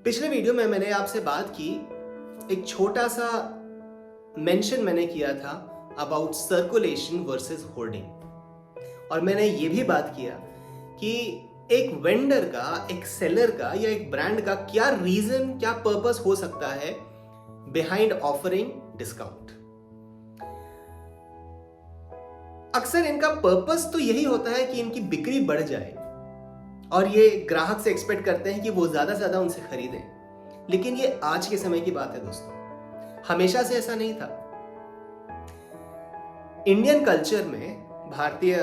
पिछले वीडियो में मैंने आपसे बात की, एक छोटा सा मेंशन मैंने किया था अबाउट सर्कुलेशन वर्सेस होर्डिंग। और मैंने ये भी बात किया कि एक वेंडर का, एक सेलर का या एक ब्रांड का क्या रीजन, क्या पर्पस हो सकता है बिहाइंड ऑफरिंग डिस्काउंट। अक्सर इनका पर्पस तो यही होता है कि इनकी बिक्री बढ़ जाए और ये ग्राहक से एक्सपेक्ट करते हैं कि वो ज्यादा से ज्यादा उनसे खरीदें। लेकिन ये आज के समय की बात है दोस्तों, हमेशा से ऐसा नहीं था। इंडियन कल्चर में, भारतीय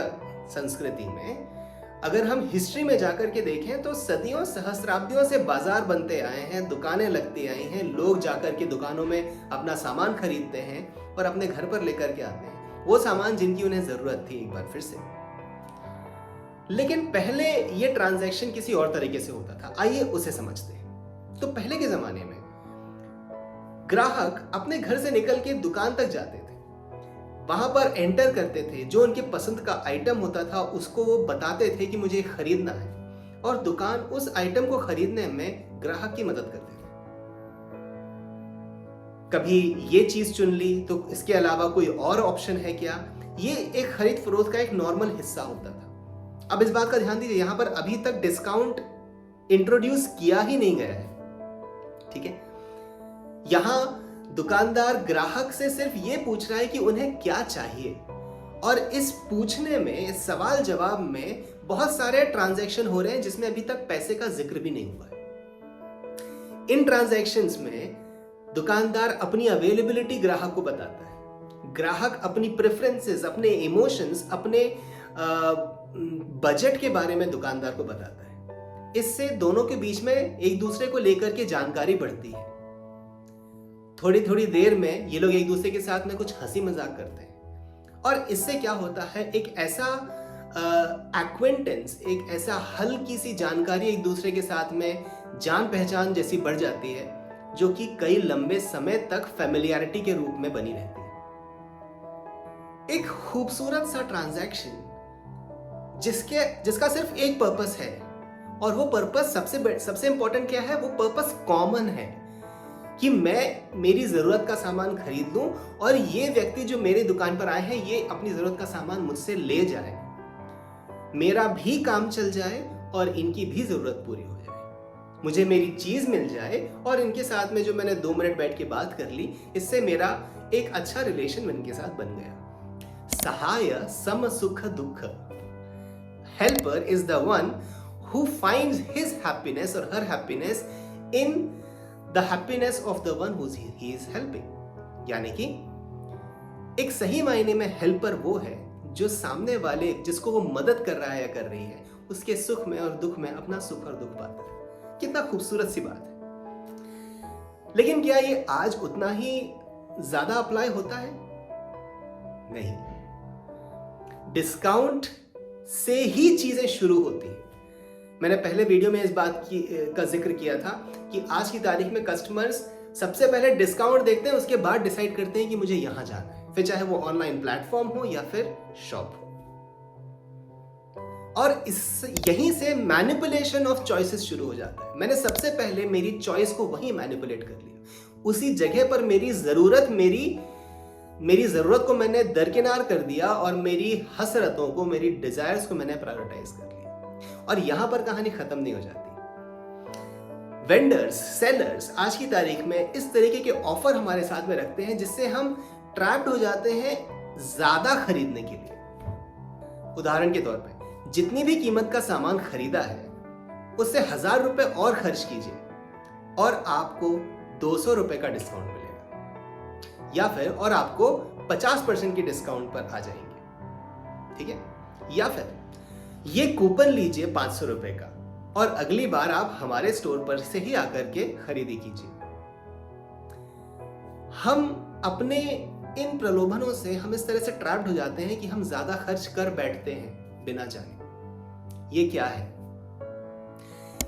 संस्कृति में अगर हम हिस्ट्री में जाकर के देखें तो सदियों सहस्राब्दियों से बाजार बनते आए हैं, दुकानें लगती आई हैं, लोग जाकर के दुकानों में अपना सामान खरीदते हैं और अपने घर पर लेकर के आते हैं वो सामान जिनकी उन्हें जरूरत थी। एक बार फिर से, लेकिन पहले ये ट्रांजैक्शन किसी और तरीके से होता था। आइए उसे समझते हैं। तो पहले के जमाने में ग्राहक अपने घर से निकल के दुकान तक जाते थे, वहां पर एंटर करते थे, जो उनके पसंद का आइटम होता था उसको वो बताते थे कि मुझे खरीदना है, और दुकान उस आइटम को खरीदने में ग्राहक की मदद करते थे। कभी ये चीज चुन ली तो इसके अलावा कोई और ऑप्शन है क्या, ये एक खरीद फरोख्त का एक नॉर्मल हिस्सा होता था। अब इस बात का ध्यान दीजिए, यहां पर अभी तक डिस्काउंट इंट्रोड्यूस किया ही नहीं गया है, ठीक है। यहां दुकानदार ग्राहक से सिर्फ ये पूछ रहा है कि उन्हें क्या चाहिए, और इस पूछने में, इस सवाल जवाब में बहुत सारे ट्रांजैक्शन हो रहे हैं जिसमें अभी तक पैसे का जिक्र भी नहीं हुआ है। इन ट्रांजैक्शंस में दुकानदार अपनी अवेलेबिलिटी ग्राहक को बताता है, ग्राहक अपनी प्रेफरेंसेस, अपने इमोशंस, अपने बजट के बारे में दुकानदार को बताता है। इससे दोनों के बीच में एक दूसरे को लेकर के जानकारी बढ़ती है। थोड़ी थोड़ी देर में ये लोग एक दूसरे के साथ में कुछ हंसी मजाक करते हैं, और इससे क्या होता है, एक ऐसा एक्वेंटेंस, एक ऐसा हल्की सी जानकारी एक दूसरे के साथ में जान पहचान जैसी बढ़ जाती है, जो कि कई लंबे समय तक फैमिलियरिटी के रूप में बनी रहती है। एक खूबसूरत सा ट्रांजैक्शन जिसका सिर्फ एक पर्पस है, और वो पर्पस सबसे इंपॉर्टेंट क्या है, वो पर्पस कॉमन है कि मैं मेरी जरूरत का सामान खरीद लूं और ये व्यक्ति जो मेरी दुकान पर आए हैं ये अपनी जरूरत का सामान मुझसे ले जाए, मेरा भी काम चल जाए और इनकी भी जरूरत पूरी हो जाए, मुझे मेरी चीज मिल जाए, और इनके साथ में जो मैंने 2 मिनट बैठ के बात कर ली, इससे मेरा एक अच्छा रिलेशन इनके साथ बन गया। सहाय सम सुख दुख, helper is the one who finds his happiness और her happiness in the happiness of the one who he is helping. यानी कि एक सही मायने में हेल्पर वो है जो सामने वाले, जिसको वो मदद कर रहा है या कर रही है, उसके सुख में और दुख में अपना सुख और दुख पाता है। कितना खूबसूरत सी बात है। लेकिन क्या ये आज उतना ही ज्यादा अप्लाई होता है? नहीं। डिस्काउंट से ही चीजें शुरू होती हैं। मैंने पहले वीडियो में इस बात का जिक्र किया था कि आज की तारीख में कस्टमर्स सबसे पहले डिस्काउंट देखते हैं, उसके बाद डिसाइड करते हैं कि मुझे यहां जाना है, फिर चाहे वो ऑनलाइन प्लेटफॉर्म हो या फिर शॉप हो। और यहीं से मैनिपुलेशन ऑफ चॉइसेस शुरू हो जाता है। मैंने सबसे पहले मेरी चॉइस को वहीं मैनिपुलेट कर लिया, उसी जगह पर मेरी जरूरत को मैंने दरकिनार कर दिया और मेरी हसरतों को, मेरी डिजायर्स को मैंने प्रायोरिटाइज कर लिया, और यहां पर कहानी खत्म नहीं हो जाती। वेंडर्स, सेलर्स आज की तारीख में इस तरीके के ऑफर हमारे साथ में रखते हैं जिससे हम ट्रैप्ड हो जाते हैं ज्यादा खरीदने के लिए। उदाहरण के तौर पे, जितनी भी कीमत का सामान खरीदा है उससे 1000 रुपए और खर्च कीजिए और आपको 200 रुपए का डिस्काउंट मिलेगा, या फिर और आपको 50% की डिस्काउंट पर आ जाएंगे, ठीक है। या फिर ये कूपन लीजिए 500 रुपए का और अगली बार आप हमारे स्टोर पर से ही आकर के खरीदी कीजिए। हम अपने इन प्रलोभनों से हम इस तरह से ट्रैप्ड हो जाते हैं कि हम ज्यादा खर्च कर बैठते हैं बिना जाने। ये क्या है?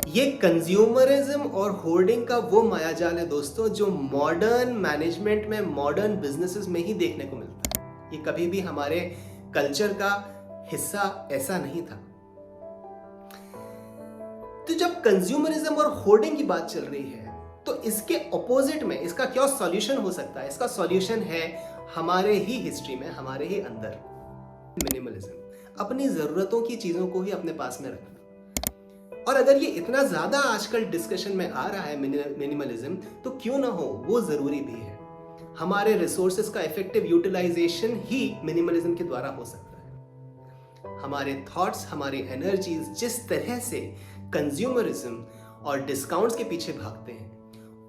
ये कंज्यूमरिज्म और होर्डिंग का वो मायाजाल है दोस्तों, जो मॉडर्न मैनेजमेंट में, मॉडर्न बिजनेसेस में ही देखने को मिलता है। ये कभी भी हमारे कल्चर का हिस्सा ऐसा नहीं था। तो जब कंज्यूमरिज्म और होर्डिंग की बात चल रही है तो इसके ऑपोजिट में इसका क्या सॉल्यूशन हो सकता है? इसका सॉल्यूशन है हमारे ही हिस्ट्री में, हमारे ही अंदर मिनिमलिज्म, अपनी जरूरतों की चीजों को ही अपने पास में रखना। और अगर ये इतना ज्यादा आजकल डिस्कशन में आ रहा है मिनिमलिज्म, तो क्यों ना हो, वो जरूरी भी है। हमारे रिसोर्सेज का इफेक्टिव यूटिलाइजेशन ही मिनिमलिज्म के द्वारा हो सकता है। हमारे थॉट्स, हमारी एनर्जीज जिस तरह से कंज्यूमरिज्म और डिस्काउंट्स के पीछे भागते हैं,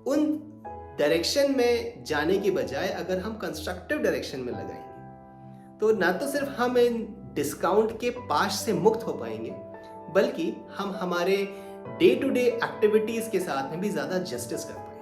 उन डायरेक्शन में जाने की बजाय अगर हम कंस्ट्रक्टिव डायरेक्शन में लगाएंगे तो ना तो सिर्फ हम इन डिस्काउंट के पाश से मुक्त हो पाएंगे, बल्कि हम हमारे डे टू डे एक्टिविटीज के साथ में भी ज्यादा जस्टिस कर पाएंगे।